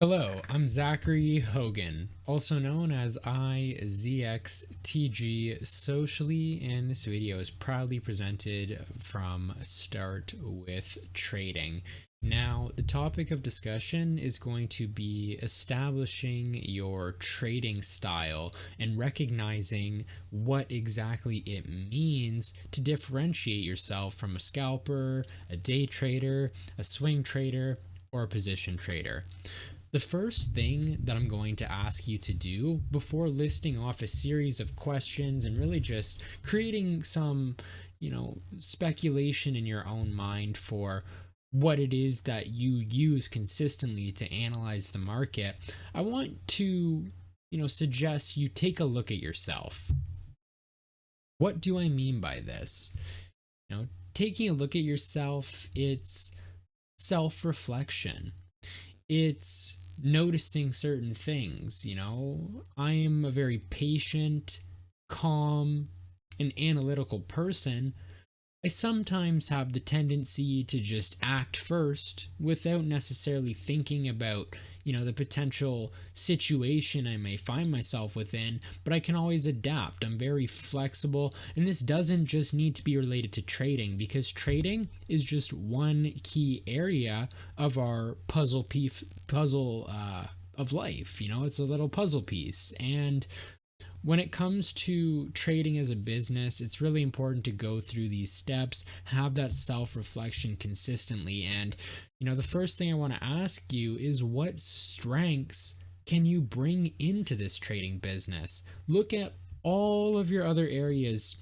Hello, I'm Zachary Hogan, also known as IZXTG socially, and this video is proudly presented from Start with Trading. Now, the topic of discussion is going to be establishing your trading style and recognizing what exactly it means to differentiate yourself from a scalper, a day trader, a swing trader, or a position trader. The first thing that I'm going to ask you to do before listing off a series of questions and really just creating some, speculation in your own mind for what it is that you use consistently to analyze the market, I want to, suggest you take a look at yourself. What do I mean by this? Taking a look at yourself, it's self-reflection. It's noticing certain things. I am a very patient, calm, and analytical person. I sometimes have the tendency to just act first without necessarily thinking about, the potential situation I may find myself within, but I can always adapt. I'm very flexible, and this doesn't just need to be related to trading because trading is just one key area of our puzzle of life. It's a little puzzle piece, and when it comes to trading as a business, it's really important to go through these steps, have that self reflection consistently. And, the first thing I want to ask you is what strengths can you bring into this trading business? Look at all of your other areas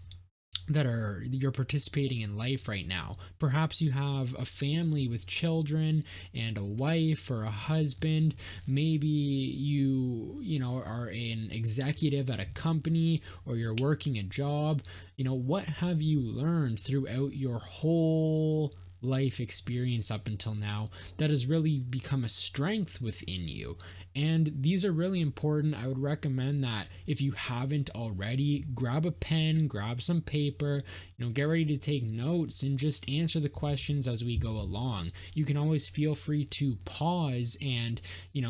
that you're participating in life right now. Perhaps you have a family with children and a wife or a husband. Maybe you are an executive at a company or you're working a job. What have you learned throughout your whole life experience up until now that has really become a strength within you? And these are really important. I would recommend that if you haven't already, grab a pen, grab some paper, get ready to take notes and just answer the questions as we go along. You can always feel free to pause and,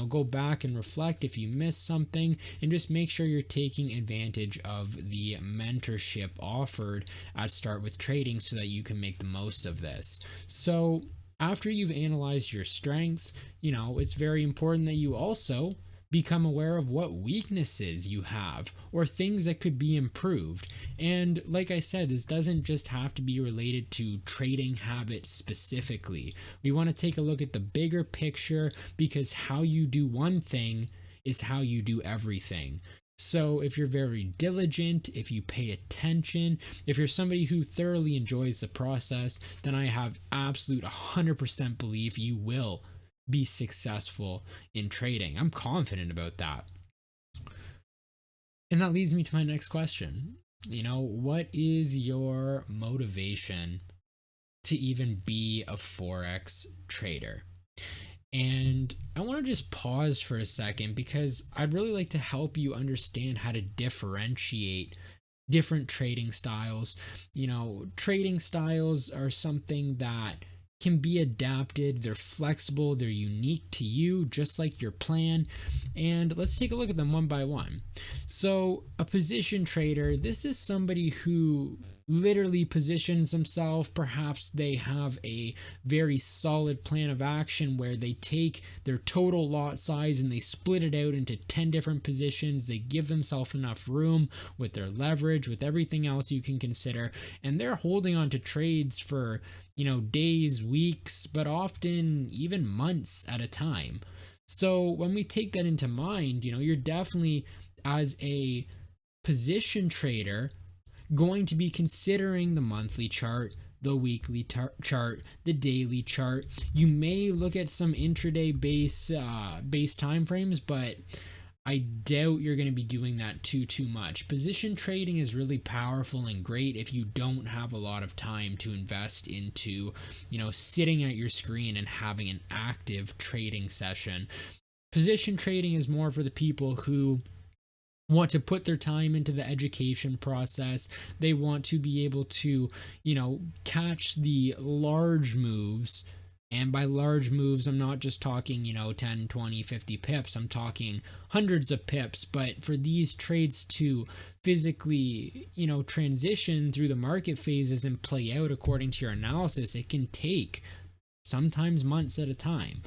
go back and reflect if you missed something, and just make sure you're taking advantage of the mentorship offered at Start with Trading so that you can make the most of this. So, after you've analyzed your strengths, it's very important that you also become aware of what weaknesses you have or things that could be improved. And like I said, this doesn't just have to be related to trading habits specifically. We want to take a look at the bigger picture because how you do one thing is how you do everything. So, if you're very diligent, if you pay attention, if you're somebody who thoroughly enjoys the process, then I have absolute 100% belief you will be successful in trading. I'm confident about that. And that leads me to my next question. What is your motivation to even be a Forex trader? And I want to just pause for a second because I'd really like to help you understand how to differentiate different trading styles. Trading styles are something that can be adapted, they're flexible, they're unique to you, just like your plan. And let's take a look at them one by one. So, a position trader, this is somebody who literally positions themselves. Perhaps they have a very solid plan of action where they take their total lot size and they split it out into 10 different positions. They give themselves enough room with their leverage, with everything else you can consider, and they're holding on to trades for days, weeks, but often even months at a time. So when we take that into mind, you're definitely, as a position trader, going to be considering the monthly chart, the weekly chart, the daily chart. You may look at some intraday base time frames, but I doubt you're going to be doing that too much. Position trading is really powerful and great if you don't have a lot of time to invest into, sitting at your screen and having an active trading session. Position trading is more for the people who want to put their time into the education process. They want to be able to, catch the large moves And by large moves, I'm not just talking, 10, 20, 50 pips. I'm talking hundreds of pips. But for these trades to physically, transition through the market phases and play out according to your analysis, it can take sometimes months at a time.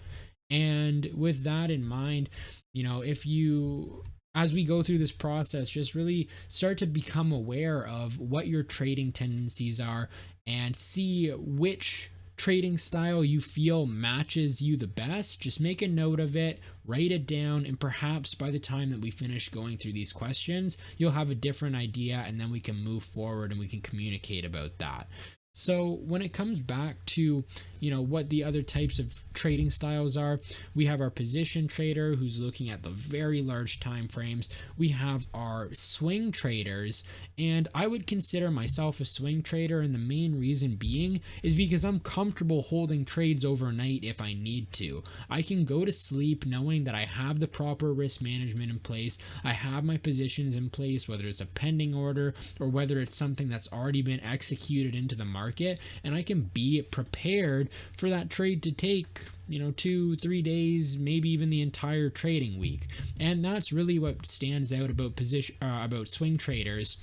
And with that in mind, if you, as we go through this process, just really start to become aware of what your trading tendencies are and see which trading style you feel matches you the best. Just make a note of it, write it down, and perhaps by the time that we finish going through these questions, you'll have a different idea, and then we can move forward and we can communicate about that. So when it comes back to, what the other types of trading styles are, we have our position trader who's looking at the very large time frames. We have our swing traders, and I would consider myself a swing trader, and the main reason being is because I'm comfortable holding trades overnight if I need to. I can go to sleep knowing that I have the proper risk management in place. I have my positions in place, whether it's a pending order or whether it's something that's already been executed into the market, and I can be prepared for that trade to take 2-3 days, maybe even the entire trading week. And that's really what stands out about swing traders,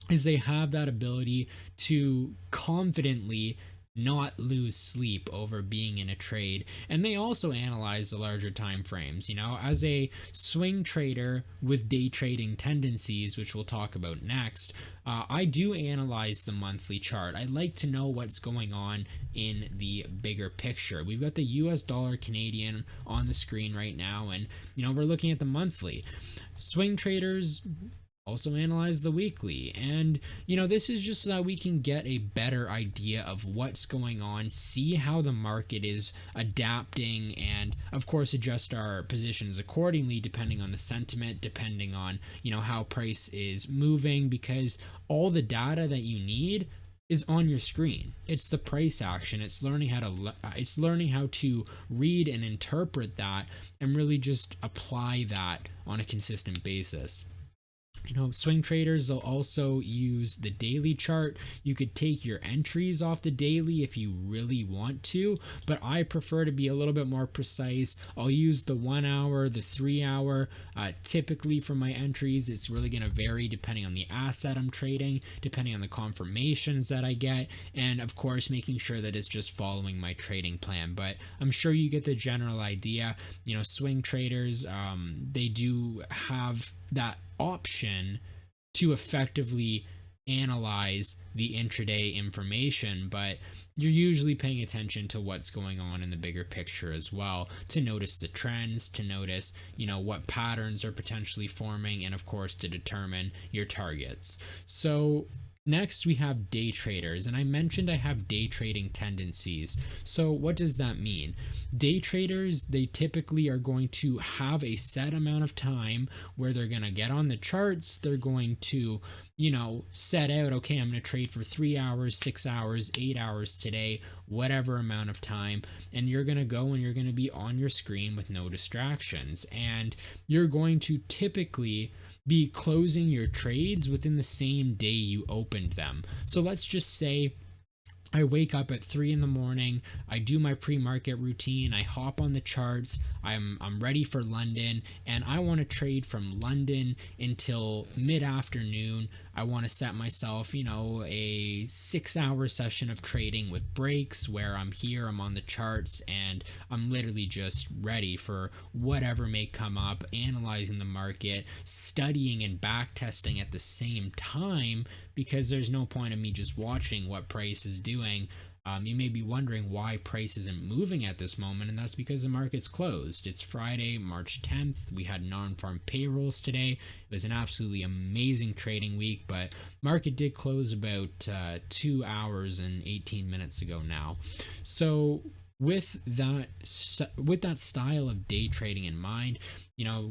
is they have that ability to confidently not lose sleep over being in a trade. And they also analyze the larger time frames. As a swing trader with day trading tendencies, which we'll talk about next, I do analyze the monthly chart. I like to know what's going on in the bigger picture. We've got the US dollar Canadian on the screen right now, and we're looking at the monthly. Swing traders also analyze the weekly, and this is just so that we can get a better idea of what's going on, see how the market is adapting, and of course adjust our positions accordingly depending on the sentiment, depending on how price is moving, because all the data that you need is on your screen. It's the price action. It's learning how to read and interpret that and really just apply that on a consistent basis. Swing traders, they'll also use the daily chart. You could take your entries off the daily if you really want to, but I prefer to be a little bit more precise. I'll use the 1 hour, the 3 hour. Typically for my entries, it's really going to vary depending on the asset I'm trading, depending on the confirmations that I get, and of course making sure that it's just following my trading plan. But I'm sure you get the general idea. Swing traders, they do have that option to effectively analyze the intraday information, but you're usually paying attention to what's going on in the bigger picture as well, to notice the trends, to notice what patterns are potentially forming, and of course to determine your targets. So next we have day traders, and I mentioned I have day trading tendencies. So what does that mean? Day traders, they typically are going to have a set amount of time where they're going to get on the charts. They're going to set out, okay, I'm going to trade for 3 hours, 6 hours, 8 hours today, whatever amount of time. And you're going to go and you're going to be on your screen with no distractions. And you're going to typically be closing your trades within the same day you opened them. So let's just say I wake up at 3 in the morning, I do my pre-market routine, I hop on the charts, I'm ready for London, and I want to trade from London until mid-afternoon. I want to set myself, a 6-hour session of trading with breaks where I'm here, I'm on the charts, and I'm literally just ready for whatever may come up, analyzing the market, studying and back testing at the same time, because there's no point in me just watching what price is doing. You may be wondering why price isn't moving at this moment, and that's because the market's closed. It's Friday, March 10th. We had non-farm payrolls today. It was an absolutely amazing trading week, but market did close about 2 hours and 18 minutes ago now. So with that style of day trading in mind,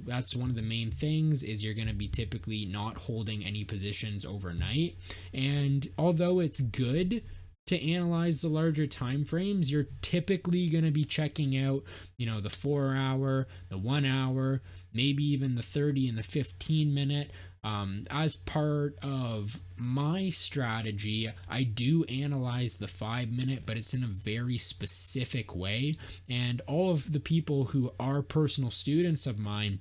that's one of the main things, is you're going to be typically not holding any positions overnight. And although it's good to analyze the larger time frames, you're typically going to be checking out, the 4 hour, the 1 hour, maybe even the 30 and the 15 minute. As part of my strategy, I do analyze the 5 minute, but it's in a very specific way. And all of the people who are personal students of mine,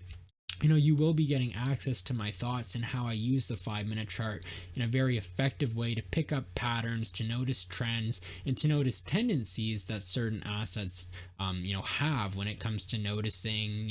you will be getting access to my thoughts and how I use the 5 minute chart in a very effective way to pick up patterns, to notice trends, and to notice tendencies that certain assets, have when it comes to noticing,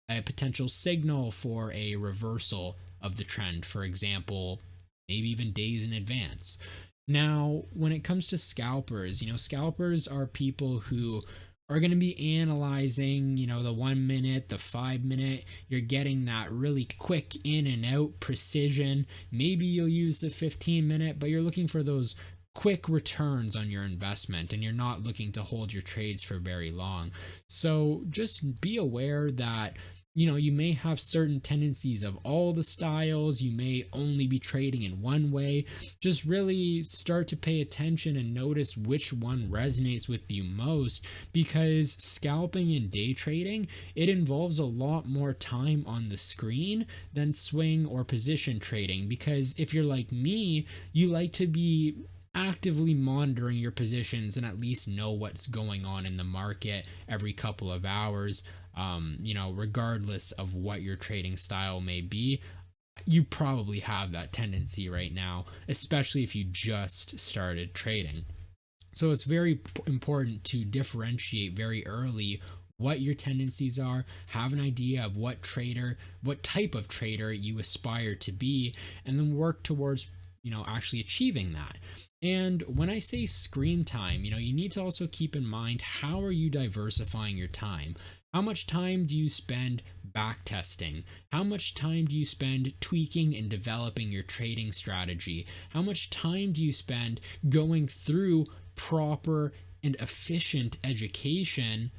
a potential signal for a reversal of the trend, for example, maybe even days in advance. Now, when it comes to scalpers, scalpers are people who are going to be analyzing, the 1 minute, the 5 minute. You're getting that really quick in and out precision. Maybe you'll use the 15 minute, but you're looking for those quick returns on your investment, and you're not looking to hold your trades for very long. So just be aware that you may have certain tendencies of all the styles. You may only be trading in one way. Just really start to pay attention and notice which one resonates with you most, because scalping and day trading, it involves a lot more time on the screen than swing or position trading. Because if you're like me, you like to be actively monitoring your positions and at least know what's going on in the market every couple of hours. Regardless of what your trading style may be, you probably have that tendency right now, especially if you just started trading. So it's very important to differentiate very early what your tendencies are, have an idea of what type of trader you aspire to be, and then work towards actually achieving that. And when I say screen time, you need to also keep in mind, how are you diversifying your time? How much time do you spend back testing? How much time do you spend tweaking and developing your trading strategy? How much time do you spend going through proper and efficient education,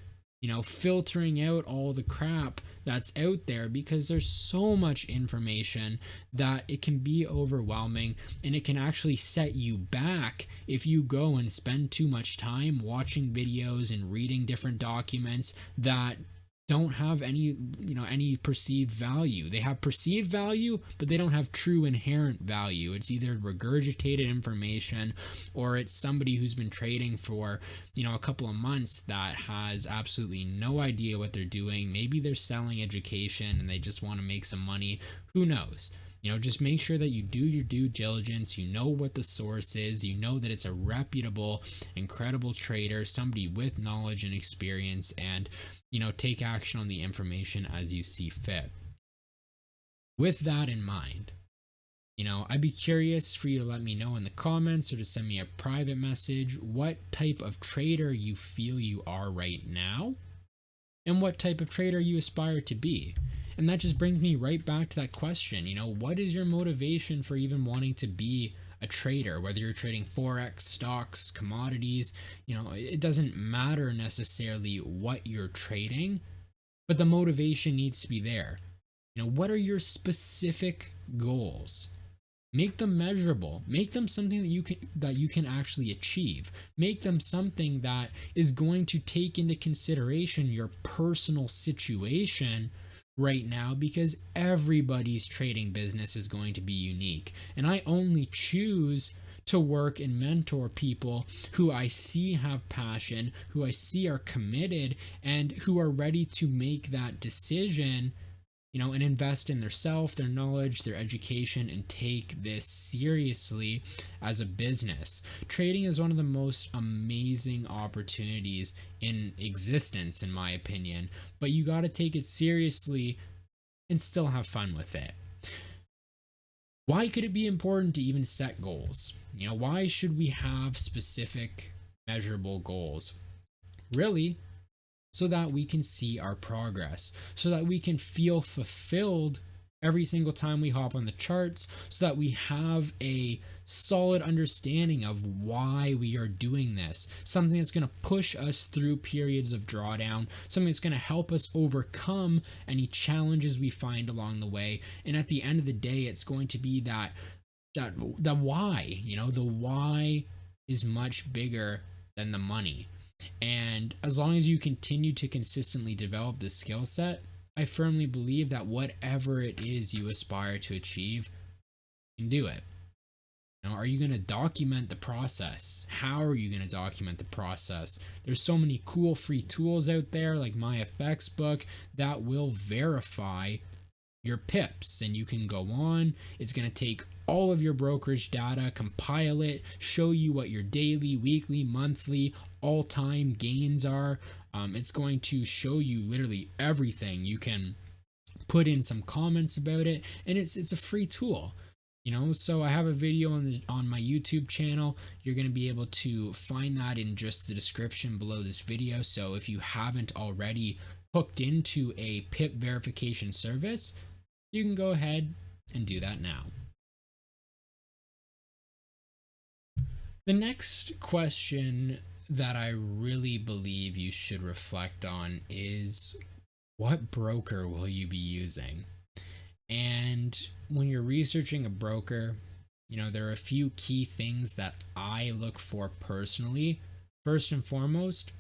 filtering out all the crap that's out there? Because there's so much information that it can be overwhelming, and it can actually set you back if you go and spend too much time watching videos and reading different documents that don't have any perceived value. They have perceived value, but they don't have true inherent value. It's either regurgitated information, or it's somebody who's been trading for a couple of months that has absolutely no idea what they're doing. Maybe they're selling education and they just want to make some money. Who knows? Just make sure that you do your due diligence. You know what the source is. You know that it's a reputable, incredible trader, somebody with knowledge and experience, and take action on the information as you see fit. With that in mind, I'd be curious for you to let me know in the comments, or to send me a private message, what type of trader you feel you are right now, and what type of trader you aspire to be. And that just brings me right back to that question, what is your motivation for even wanting to be a trader? Whether you're trading Forex, stocks, commodities, it doesn't matter necessarily what you're trading, but the motivation needs to be there. What are your specific goals? Make them measurable. Make them something that you can actually achieve. Make them something that is going to take into consideration your personal situation right now, because everybody's trading business is going to be unique. And I only choose to work and mentor people who I see have passion, who I see are committed, and who are ready to make that decision, and invest in their self, their knowledge, their education, and take this seriously as a business. Trading is one of the most amazing opportunities in existence, in my opinion, but you got to take it seriously and still have fun with it. Why could it be important to even set goals? Why should we have specific measurable goals? Really, so that we can see our progress, so that we can feel fulfilled every single time we hop on the charts, so that we have a solid understanding of why we are doing this. Something that's going to push us through periods of drawdown, something that's going to help us overcome any challenges we find along the way. And at the end of the day, it's going to be that why, the why is much bigger than the money. And as long as you continue to consistently develop this skill set, I firmly believe that whatever it is you aspire to achieve, you can do it. Now, are you going to document the process? How are you going to document the process? There's so many cool free tools out there like MyFX Book that will verify your pips, and you can go on. It's going to take all of your brokerage data, compile it, show you what your daily, weekly, monthly, all-time gains are. It's going to show you literally everything. You can put in some comments about it, and it's a free tool. So I have a video on my YouTube channel. You're going to be able to find that in just the description below this video. So if you haven't already hooked into a PIP verification service, you can go ahead and do that now. The next question that I really believe you should reflect on is, what broker will you be using? And when you're researching a broker, there are a few key things that I look for personally. First and foremost,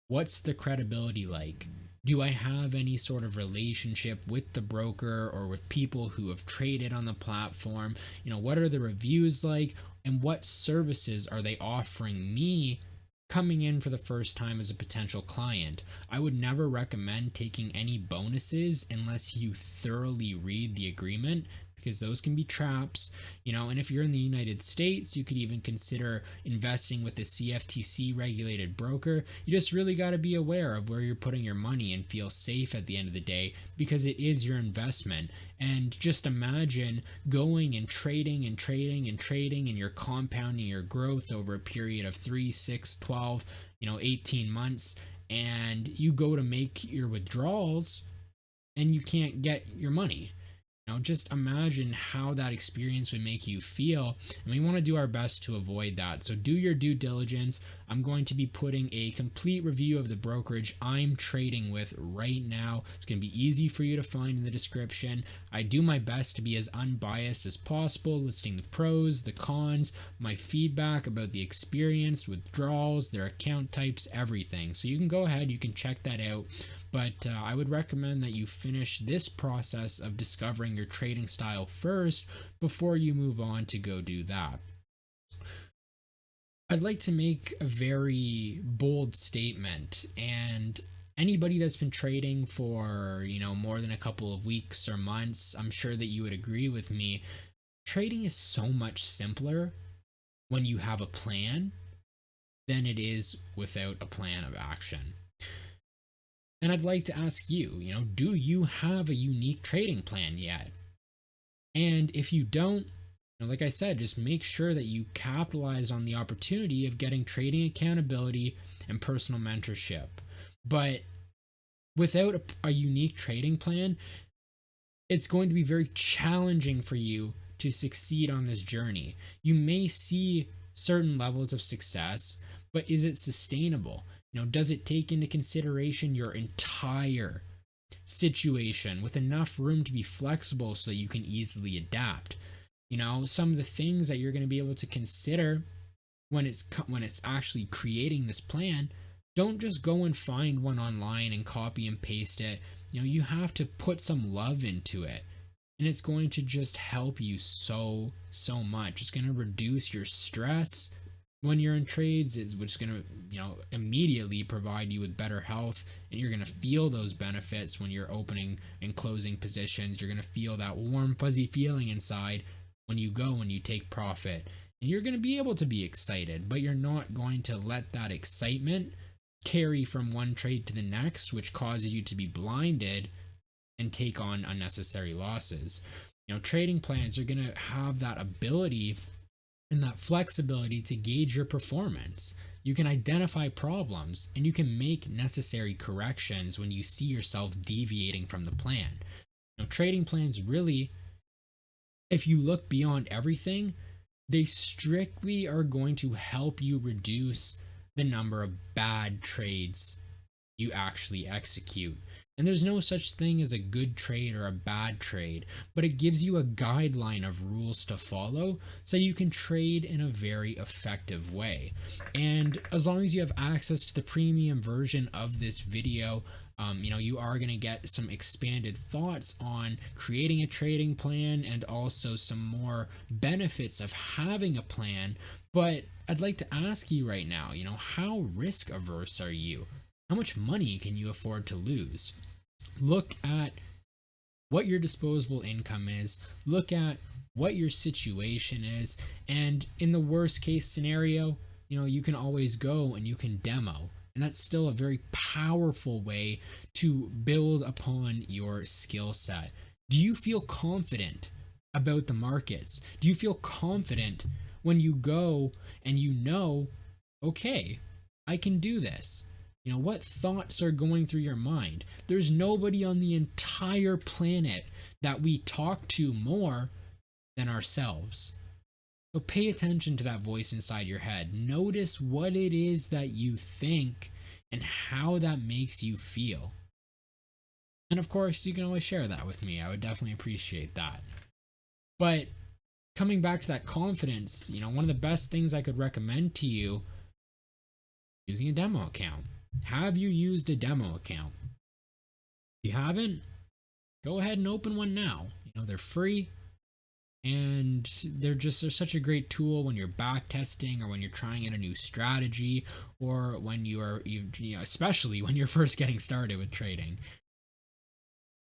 what's the credibility like? Do I have any sort of relationship with the broker or with people who have traded on the platform? What are the reviews like, and what services are they offering me coming in for the first time as a potential client? I would never recommend taking any bonuses unless you thoroughly read the agreement, because those can be traps, and if you're in the United States, you could even consider investing with a CFTC regulated broker. You just really got to be aware of where you're putting your money and feel safe at the end of the day, because it is your investment. And just imagine going and trading and trading and trading, and you're compounding your growth over a period of 3, 6, 12, 18 months, and you go to make your withdrawals and you can't get your money. Just imagine how that experience would make you feel, and we want to do our best to avoid that. So do your due diligence. I'm going to be putting a complete review of the brokerage I'm trading with right now. It's going to be easy for you to find in the description. I do my best to be as unbiased as possible, listing the pros, the cons, my feedback about the experience, withdrawals, their account types, everything. So you can go ahead, you can check that out. But I would recommend that you finish this process of discovering your trading style first before you move on to go do that. I'd like to make a very bold statement, and anybody that's been trading for, more than a couple of weeks or months, I'm sure that you would agree with me. Trading is so much simpler when you have a plan than it is without a plan of action. And I'd like to ask you, do you have a unique trading plan yet? And if you don't, like I said, just make sure that you capitalize on the opportunity of getting trading accountability and personal mentorship. But without a unique trading plan, it's going to be very challenging for you to succeed on this journey. You may see certain levels of success, but is it sustainable? Does it take into consideration your entire situation with enough room to be flexible so that you can easily adapt? Some of the things that you're going to be able to consider when it's actually creating this plan. Don't just go and find one online and copy and paste it. You have to put some love into it, and it's going to just help you so much. It's going to reduce your stress when you're in trades, which is going to immediately provide you with better health, and you're going to feel those benefits when you're opening and closing positions. You're going to feel that warm fuzzy feeling inside when you go and you take profit, and you're going to be able to be excited, but you're not going to let that excitement carry from one trade to the next, which causes you to be blinded and take on unnecessary losses. Trading plans are going to have that ability and that flexibility to gauge your performance. You can identify problems, and you can make necessary corrections when you see yourself deviating from the plan. Trading plans really, if you look beyond everything, they strictly are going to help you reduce the number of bad trades you actually execute. And there's no such thing as a good trade or a bad trade, but it gives you a guideline of rules to follow so you can trade in a very effective way. And as long as you have access to the premium version of this video, you are going to get some expanded thoughts on creating a trading plan and also some more benefits of having a plan. But I'd like to ask you right now, how risk averse are you? How much money can you afford to lose? Look at what your disposable income is, look at what your situation is, and in the worst case scenario, you can always go and you can demo. And that's still a very powerful way to build upon your skill set. Do you feel confident about the markets? Do you feel confident when you go and okay, I can do this? What thoughts are going through your mind? There's nobody on the entire planet that we talk to more than ourselves. So pay attention to that voice inside your head. Notice what it is that you think and how that makes you feel. And of course, you can always share that with me. I would definitely appreciate that. But coming back to that confidence, one of the best things I could recommend to you, using a demo account. Have you used a demo account? If you haven't, go ahead and open one now. They're free, and they're such a great tool when you're back testing or when you're trying out a new strategy, or when you are, especially when you're first getting started with trading.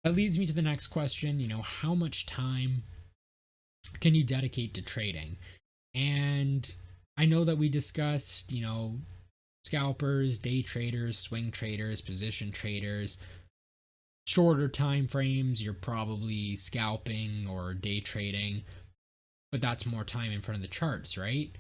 That leads me to the next question. How much time can you dedicate to trading? And I know that we discussed, scalpers, day traders, swing traders, position traders. Shorter time frames, you're probably scalping or day trading, but that's more time in front of the charts, right?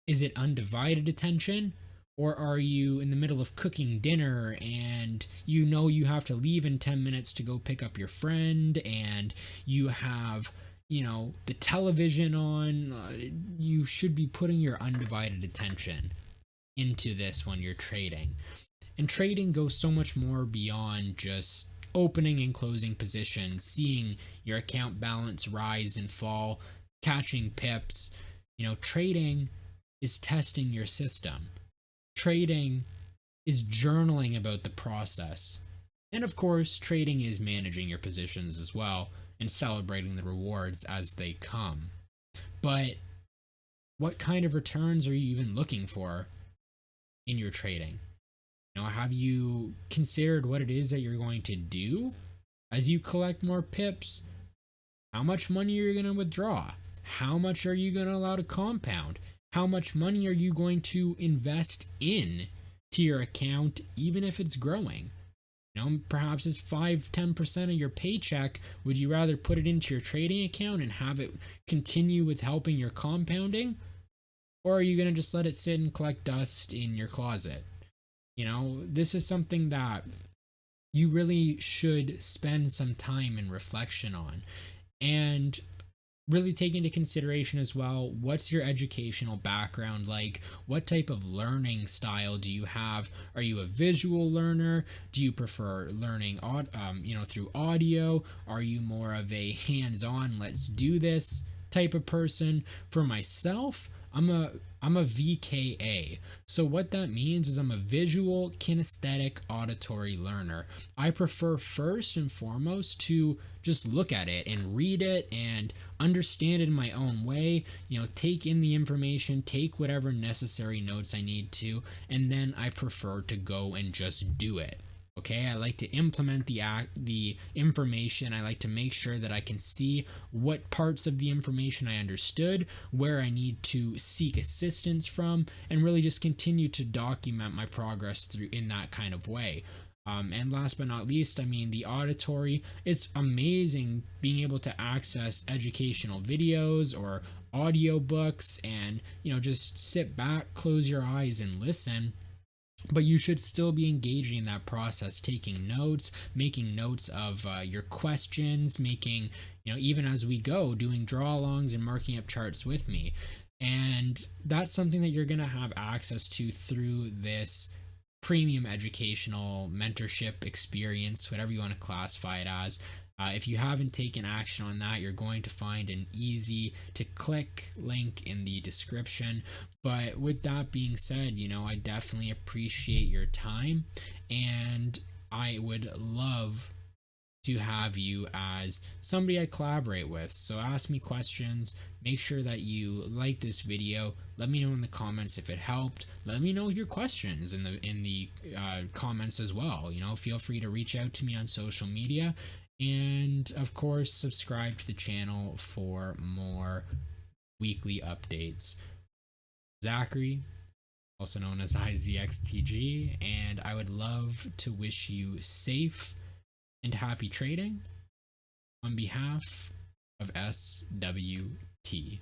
Is it undivided attention? Or are you in the middle of cooking dinner and you have to leave in 10 minutes to go pick up your friend, and you have, the television on? You should be putting your undivided attention into this when you're trading. And trading goes so much more beyond just opening and closing positions, seeing your account balance rise and fall, catching pips. Trading is testing your system. Trading is journaling about the process. And of course, trading is managing your positions as well and celebrating the rewards as they come. But what kind of returns are you even looking for in your trading? Have you considered what it is that you're going to do as you collect more pips? How much money are you going to withdraw? How much are you going to allow to compound? How much money are you going to invest in to your account, even if it's growing? Perhaps it's 5-10% of your paycheck. Would you rather put it into your trading account and have it continue with helping your compounding? Or are you going to just let it sit and collect dust in your closet? This is something that you really should spend some time and reflection on, and really take into consideration as well, what's your educational background like? What type of learning style do you have? Are you a visual learner? Do you prefer learning through audio? Are you more of a hands-on, let's do this type of person? For myself, I'm a VKA. So what that means is I'm a visual, kinesthetic, auditory learner. I prefer first and foremost to just look at it and read it and understand it in my own way, take in the information, take whatever necessary notes I need to, and then I prefer to go and just do it. Okay, I like to implement the information. I like to make sure that I can see what parts of the information I understood, where I need to seek assistance from, and really just continue to document my progress through in that kind of way. And last but not least, the auditory. It's amazing being able to access educational videos or audiobooks and, just sit back, close your eyes, and listen. But you should still be engaging in that process, taking notes, making notes of your questions, making, even as we go, doing draw-alongs and marking up charts with me. And that's something that you're going to have access to through this premium educational mentorship experience, whatever you want to classify it as. If you haven't taken action on that, you're going to find an easy to click link in the description. But with that being said, I definitely appreciate your time, and I would love to have you as somebody I collaborate with. So ask me questions. Make sure that you like this video. Let me know in the comments if it helped. Let me know your questions in the comments as well. Feel free to reach out to me on social media, and of course subscribe to the channel for more weekly updates. Zachary, also known as IZXTG, and I would love to wish you safe and happy trading on behalf of SWT.